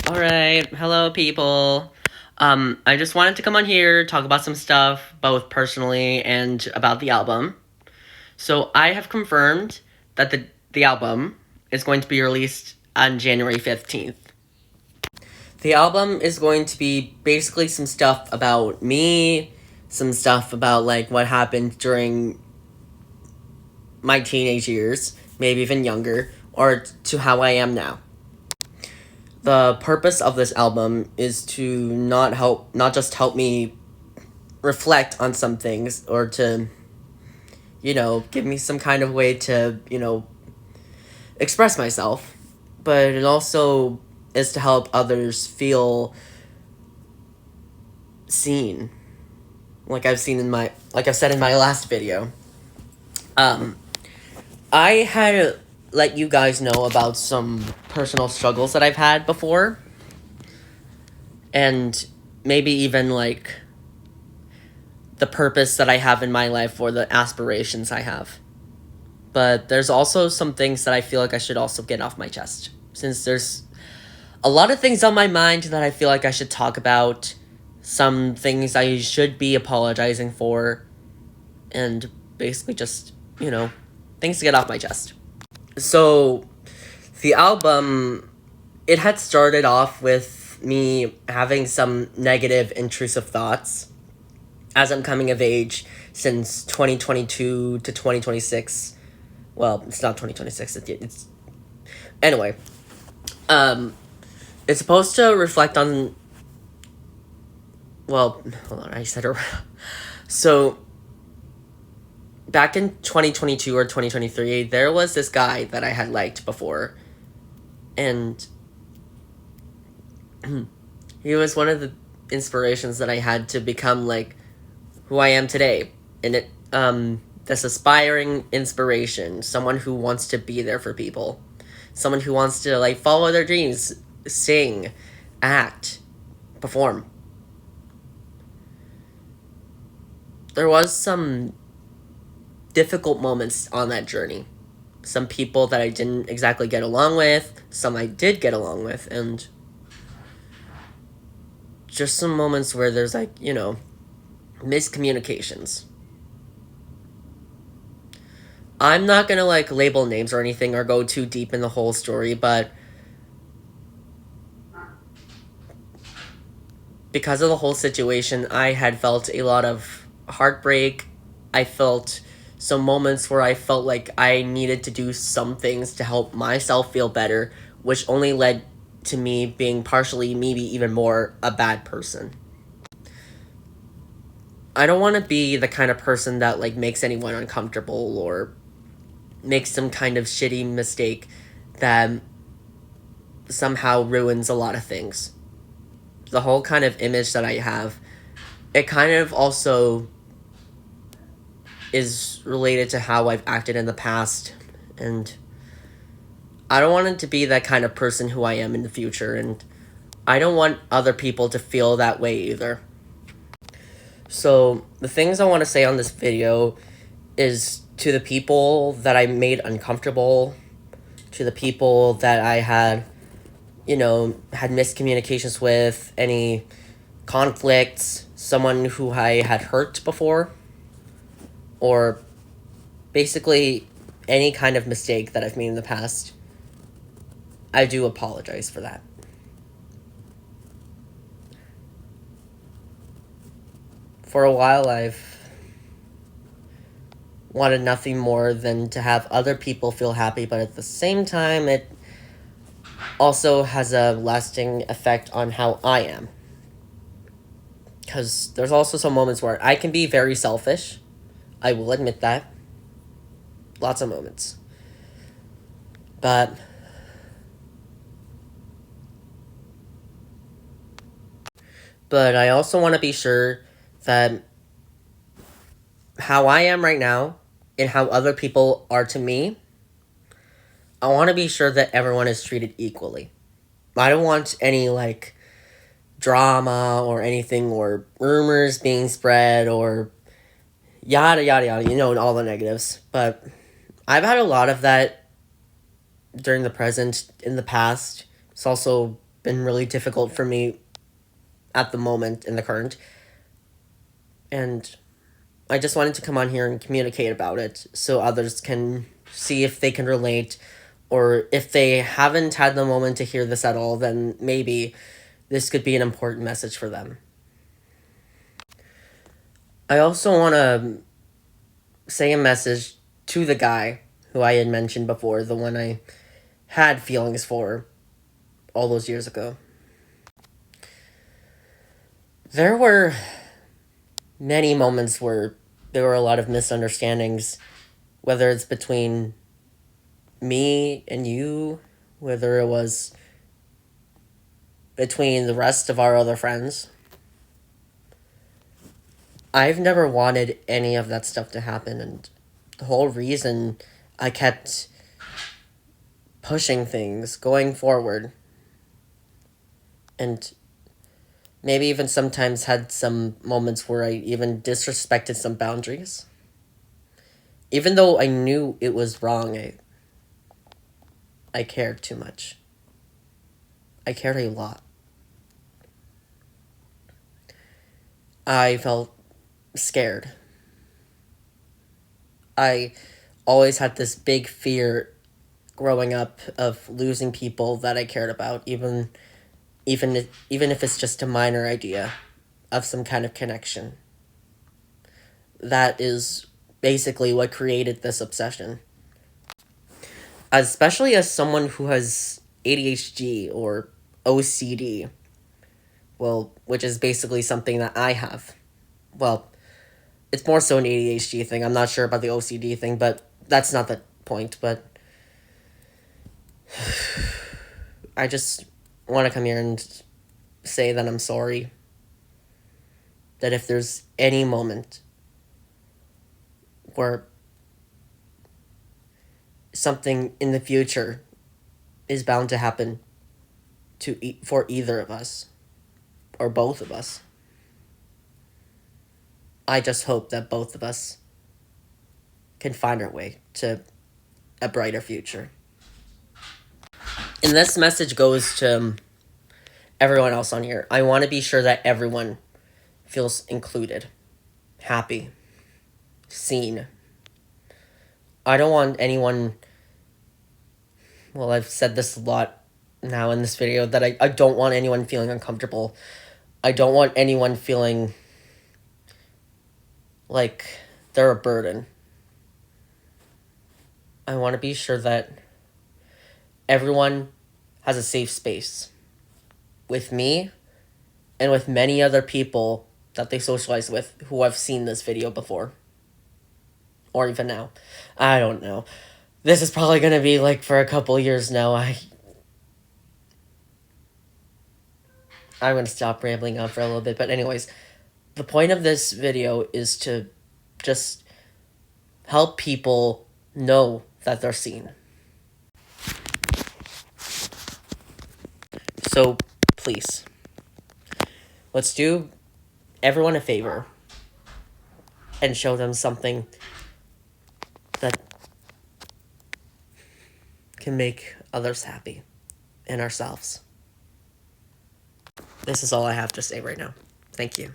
Alright, hello people. I just wanted to come on here, talk about some stuff, both personally and about the album. So I have confirmed that the album is going to be released on January 15th. The album is going to be basically some stuff about me, some stuff about like what happened during my teenage years, maybe even younger, or to how I am now. The purpose of this album is to not just help me reflect on some things or to, give me some kind of way to, express myself, but it also is to help others feel seen. Like I've said in my last video. I had let you guys know about some personal struggles that I've had before. And maybe even like the purpose that I have in my life or the aspirations I have. But there's also some things that I feel like I should also get off my chest. Since there's a lot of things on my mind that I feel like I should talk about. Some things I should be apologizing for. And basically just, things to get off my chest. So, the album, it had started off with me having some negative, intrusive thoughts as I'm coming of age since 2022 to 2026. Well, it's not 2026, it's... Anyway. It's supposed to reflect on... Well, hold on, I said it wrong. So, back in 2022 or 2023, there was this guy that I had liked before. And he was one of the inspirations that I had to become, like, who I am today. And this aspiring inspiration, someone who wants to be there for people. Someone who wants to, like, follow their dreams, sing, act, perform. There was some difficult moments on that journey. Some people that I didn't exactly get along with, some I did get along with, and just some moments where there's, like, miscommunications. I'm not gonna, like, label names or anything or go too deep in the whole story, but because of the whole situation, I had felt a lot of heartbreak. I felt some moments where I felt like I needed to do some things to help myself feel better, which only led to me being partially, maybe even more, a bad person. I don't want to be the kind of person that, like, makes anyone uncomfortable or makes some kind of shitty mistake that somehow ruins a lot of things. The whole kind of image that I have, it kind of also is related to how I've acted in the past, and I don't want it to be that kind of person who I am in the future, and I don't want other people to feel that way either. So, the things I want to say on this video is to the people that I made uncomfortable, to the people that I had, had miscommunications with, any conflicts, someone who I had hurt before, or basically any kind of mistake that I've made in the past. I do apologize for that. For a while, I've wanted nothing more than to have other people feel happy, but at the same time, it also has a lasting effect on how I am. Because there's also some moments where I can be very selfish. I will admit that. Lots of moments. But I also want to be sure that how I am right now and how other people are to me, I want to be sure that everyone is treated equally. I don't want any, like, drama or anything, or rumors being spread, or yada, yada, yada, all the negatives. But I've had a lot of that during the present, in the past. It's also been really difficult for me at the moment in the current. And I just wanted to come on here and communicate about it so others can see if they can relate, or if they haven't had the moment to hear this at all, then maybe this could be an important message for them. I also want to say a message to the guy who I had mentioned before, the one I had feelings for all those years ago. There were many moments where there were a lot of misunderstandings, whether it's between me and you, whether it was between the rest of our other friends. I've never wanted any of that stuff to happen, and the whole reason I kept pushing things, going forward, and maybe even sometimes had some moments where I even disrespected some boundaries. Even though I knew it was wrong, I cared too much. I cared a lot. I felt scared. I always had this big fear growing up of losing people that I cared about, even if it's just a minor idea of some kind of connection. That is basically what created this obsession. Especially as someone who has ADHD or OCD, well, which is basically something that I have. Well, it's more so an ADHD thing. I'm not sure about the OCD thing, but that's not the point. But I just want to come here and say that I'm sorry. That if there's any moment where something in the future is bound to happen for either of us, or both of us, I just hope that both of us can find our way to a brighter future. And this message goes to everyone else on here. I want to be sure that everyone feels included, happy, seen. I don't want anyone... Well, I've said this a lot now in this video, that I don't want anyone feeling uncomfortable. I don't want anyone feeling like they're a burden. I want to be sure that everyone has a safe space with me and with many other people that they socialize with who have seen this video before. Or even now. I don't know. This is probably going to be like for a couple years now. I'm going to stop rambling on for a little bit. But anyways, the point of this video is to just help people know that they're seen. So, please, let's do everyone a favor and show them something that can make others happy and ourselves. This is all I have to say right now. Thank you.